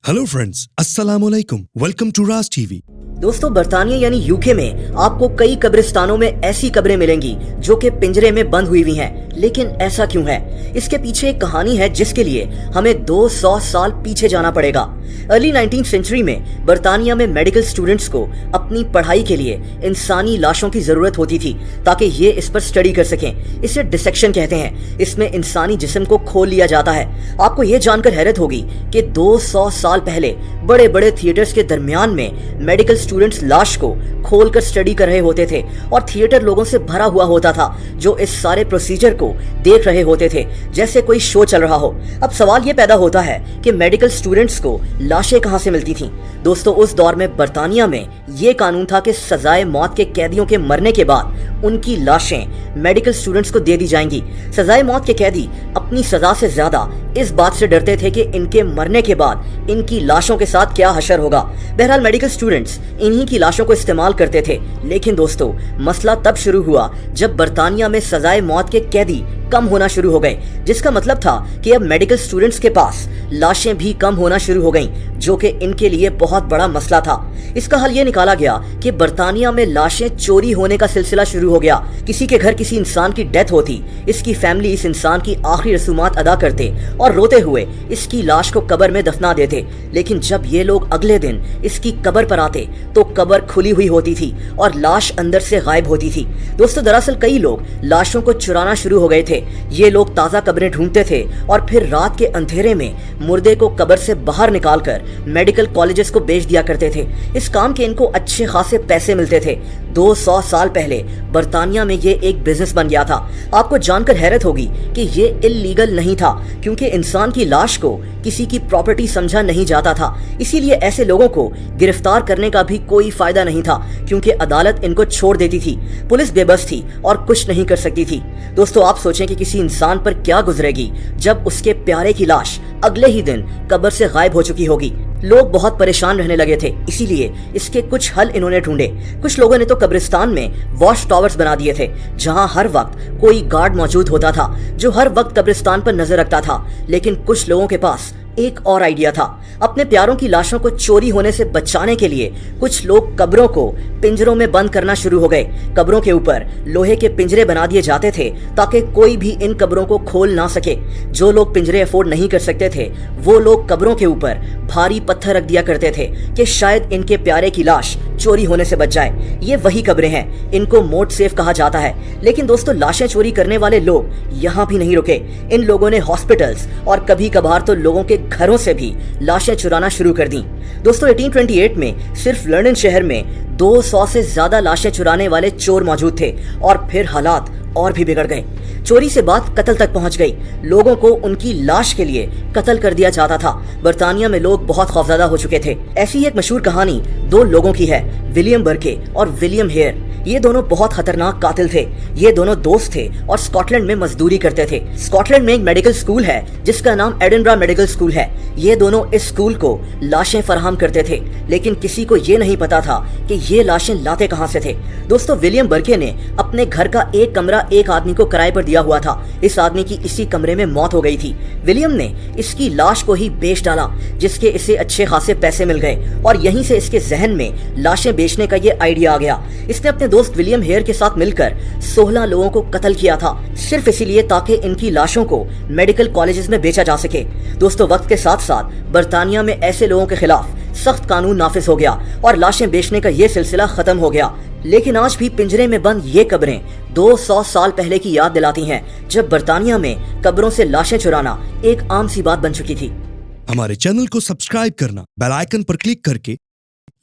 Hello friends, अस्सलाम वालेकुम, welcome to Raj TV. दोस्तों, बर्तानिया यानी यूके में आपको कई कब्रिस्तानों में ऐसी कब्रें मिलेंगी जो कि पिंजरे में बंद हुई हैं। लेकिन ऐसा क्यों है? इसके पीछे एक कहानी है जिसके लिए हमें 200 साल पीछे जाना पड़ेगा। अर्ली 19th सेंचुरी में बर्तानिया में मेडिकल स्टूडेंट्स को अपनी पढ़ाई के लिए इंसानी लाशों की जरूरत होती थी ताकि ये इस पर स्टडी कर सकें। इसे डिसेक्शन कहते हैं। इसमें इंसानी जिस्म को खोल लिया जाता है। आपको ये जानकर हैरत होगी कि 200 साल पहले बड़े बड़े थिएटर्स के दरमियान में मेडिकल स्टूडेंट्स लाश को खोलकर स्टडी कर रहे होते थे और थिएटर लोगों से भरा हुआ होता था जो इस सारे प्रोसीजर को देख रहे होते थे जैसे कोई शो चल रहा हो। अब सवाल ये पैदा होता है कि मेडिकल स्टूडेंट्स को लाशें कहां से मिलती थीं? दोस्तों, उस दौर में बर्तानिया में ये कानून था कि सजाए मौत के कैदियों के मरने के बाद उनकी लाशें मेडिकल स्टूडेंट्स को दे दी जाएंगी। सजाए मौत के कैदी अपनी सजा से ज्यादा इस बात से डरते थे कि इनके मरने के बाद इनकी लाशों के साथ क्या हशर होगा। बहरहाल मेडिकल स्टूडेंट्स इन्हीं की लाशों को इस्तेमाल करते थे। लेकिन दोस्तों, मसला तब शुरू हुआ जब बर्तानिया में सजाए मौत के कैदी कम होना शुरू हो गए, जिसका मतलब था कि अब मेडिकल स्टूडेंट्स के पास लाशें भी कम होना शुरू हो गईं, जो कि इनके लिए बहुत बड़ा मसला था। इसका हल ये निकाला गया कि बर्तानिया में लाशें चोरी होने का सिलसिला शुरू हो गया। किसी के घर किसी इंसान की डेथ होती, इसकी फैमिली इस इंसान की आखिरी रसूमात अदा करते और रोते हुए इसकी लाश को कब्र में दफना देते। लेकिन जब ये लोग अगले दिन इसकी कब्र पर आते तो कब्र खुली हुई होती थी और लाश अंदर से गायब होती थी। दोस्तों, दरअसल कई लोग लाशों को चुराना शुरू हो गए थे। ये लोग ताज़ा कब्रें ढूंढते थे और फिर रात के अंधेरे में मुर्दे को कब्र से बाहर निकालकर मेडिकल कॉलेजेस को बेच दिया करते थे। इस काम के इनको अच्छे खासे पैसे मिलते थे। 200 साल पहले बर्तानिया में ये एक बिजनेस बन गया था। आपको जानकर हैरत होगी कि ये इल्लीगल नहीं था, क्योंकि इंसान की लाश को किसी की प्रॉपर्टी समझा नहीं जाता था। इसीलिए ऐसे लोगों को गिरफ्तार करने का भी कोई फायदा नहीं था, क्योंकि अदालत इनको छोड़ देती थी। पुलिस बेबस थी और कुछ नहीं कर सकती थी। दोस्तों, आप सोचें कि किसी इंसान पर क्या गुजरेगी जब उसके प्यारे की लाश अगले ही दिन कब्र से गायब हो चुकी होगी। लोग बहुत परेशान रहने लगे थे, इसीलिए इसके कुछ हल इन्होंने ढूंढे। कुछ लोगों ने तो कब्रिस्तान में वॉच टावर्स बना दिए थे, जहां हर वक्त कोई गार्ड मौजूद होता था जो हर वक्त कब्रिस्तान पर नजर रखता था। लेकिन कुछ लोगों के पास एक और आइडिया था। अपने प्यारों की लाशों को चोरी होने से बचाने के लिए कुछ लोग कब्रों को पिंजरों में बंद करना शुरू हो गए। कब्रों के ऊपर लोहे के पिंजरे बना दिए जाते थे ताकि कोई भी इन कब्रों को खोल ना सके। जो लोग पिंजरे अफोर्ड नहीं कर सकते थे वो लोग कब्रों के ऊपर भारी पत्थर रख दिया करते थे कि शायद इनके प्यारे की लाश चोरी होने से बच जाए। ये वही कब्रें हैं, इनको मोट सेफ कहा जाता है। लेकिन दोस्तों, लाशें चोरी करने वाले लोग यहाँ भी नहीं रुके। इन लोगों ने हॉस्पिटल्स और कभी कभार तो लोगों के घरों से भी लाशें चुराना शुरू कर दी। दोस्तों, 1828 में सिर्फ लंदन शहर में 200 से ज्यादा लाशें चुराने वाले चोर मौजूद थे और फिर हालात और भी बिगड़ गए। चोरी से बात कत्ल तक पहुंच गई। लोगों को उनकी लाश के लिए कत्ल कर दिया जाता था। बर्तानिया में लोग बहुत खौफजदा हो चुके थे। ऐसी एक मशहूर कहानी दो लोगों की है, विलियम बर्के और विलियम हेयर। ये दोनों बहुत खतरनाक कातिल थे। ये दोनों दोस्त थे और स्कॉटलैंड में मजदूरी करते थे। स्कॉटलैंड में एक मेडिकल स्कूल है जिसका नाम एडिनबरा मेडिकल स्कूल है। ये दोनों इस स्कूल को लाशें फराहम करते थे, लेकिन किसी को ये नहीं पता था कि ये लाशें लाते कहां से थे। दोस्तों, विलियम बर्के ने अपने घर का एक कमरा एक आदमी को किराए पर दिया हुआ था। इस आदमी की इसी कमरे में मौत हो गई थी। विलियम ने इसकी लाश को ही बेच डाला, जिसके इसे अच्छे खासे पैसे मिल गए और यहीं से इसके जहन में लाशें बेचने का ये आइडिया आ गया। इसने अपने दोस्त विलियम हेयर के साथ मिलकर 16 लोगों को कत्ल किया था, सिर्फ इसीलिए ताकि इनकी लाशों को मेडिकल कॉलेजेस में बेचा जा सके। दोस्तों, वक्त के साथ साथ बर्तानिया में ऐसे लोगों के खिलाफ सख्त कानून नाफिज हो गया और लाशें बेचने का ये सिलसिला खत्म हो गया। लेकिन आज भी पिंजरे में बंद ये कब्रें 200 साल पहले की याद दिलाती हैं, जब बर्तानिया में कब्रों से लाशें चुराना एक आम सी बात बन चुकी थी। हमारे चैनल को सब्सक्राइब करना, बेल आइकन पर क्लिक करके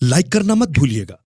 लाइक करना मत भूलिएगा।